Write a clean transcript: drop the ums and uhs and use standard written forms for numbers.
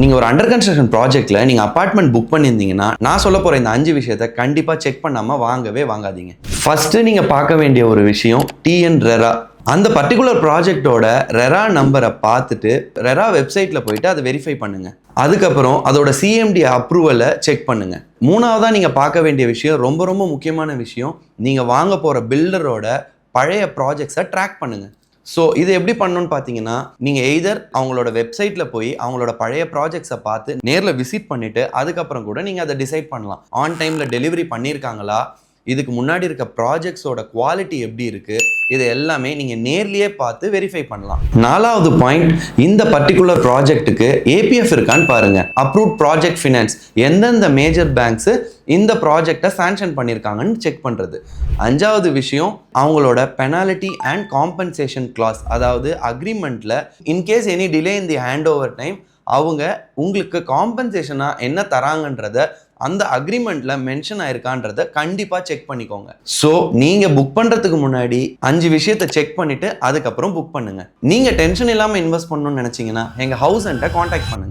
நீங்க ஒரு under construction ப்ராஜெக்ட்ல நீங்க அபார்ட்மெண்ட் புக் பண்ணியிருந்தீங்கன்னா நான் சொல்ல போற இந்த 5 விஷயத்தை கண்டிப்பா செக் பண்ணாம வாங்கவே வாங்காதீங்க. ஃபர்ஸ்ட் நீங்க பார்க்க வேண்டிய ஒரு விஷயம் டிஎன் ரெரா. அந்த பர்டிகுலர் ப்ராஜெக்டோட ரெரா நம்பரை பார்த்துட்டு ரெரா வெப்சைட்ல போயிட்டு அதை வெரிஃபை பண்ணுங்க. அதுக்கப்புறம் அதோட சிஎம்டி அப்ரூவலை செக் பண்ணுங்க. மூணாவதா நீங்க பார்க்க வேண்டிய விஷயம், ரொம்ப ரொம்ப முக்கியமான விஷயம், நீங்க வாங்க போற பில்டரோட பழைய ப்ராஜெக்ட்ஸை ட்ராக் பண்ணுங்க. ஸோ இது எப்படி பண்ணணும்னு பார்த்தீங்கன்னா, நீங்கள் எய்தர் அவங்களோட வெப்சைட்டில் போய் அவங்களோட பழைய ப்ராஜெக்ட்ஸை பார்த்து நேரில் விசிட் பண்ணிவிட்டு அதுக்கப்புறம் கூட நீங்கள் அதை டிசைட் பண்ணலாம். ஆன் டைமில் டெலிவரி பண்ணியிருக்காங்களா, இதுக்கு முன்னாடி இருக்க ப்ராஜெக்ட்ஸோட குவாலிட்டி எப்படி இருக்குது, இது எல்லாமே நீங்கள் நேர்லேயே பார்த்து வெரிஃபை பண்ணலாம். 4வது பாயிண்ட், இந்த பர்டிகுலர் ப்ராஜெக்ட்டுக்கு ஏபிஎஃப் இருக்கான்னு பாருங்கள். அப்ரூவ்ட் ப்ராஜெக்ட் ஃபினான்ஸ், எந்தெந்த மேஜர் பேங்க்ஸு இந்த ப்ராஜெக்டை சாங்ஷன் பண்ணியிருக்காங்கன்னு செக் பண்ணுறது. 5வது விஷயம், அவங்களோட பெனாலிட்டி அண்ட் காம்பன்சேஷன் கிளாஸ், அதாவது அக்ரிமெண்ட்டில் in case any delay in the hand over time அவங்க உங்களுக்கு காம்பன்சேஷனாக என்ன தராங்கன்றத அந்த அக்ரிமெண்ட்ல மென்ஷன் ஆயிருக்கான்றத கண்டிப்பா செக் பண்ணிக்கோங்க. ஸோ நீங்க புக் பண்றதுக்கு முன்னாடி 5 விஷயத்தை செக் பண்ணிட்டு அதுக்கப்புறம் புக் பண்ணுங்க. நீங்க டென்ஷன் இல்லாம இன்வெஸ்ட் பண்ணணும்னு நினைச்சீங்கன்னா எங்க ஹவுஸ் அண்ட கான்டாக்ட் பண்ணுங்க.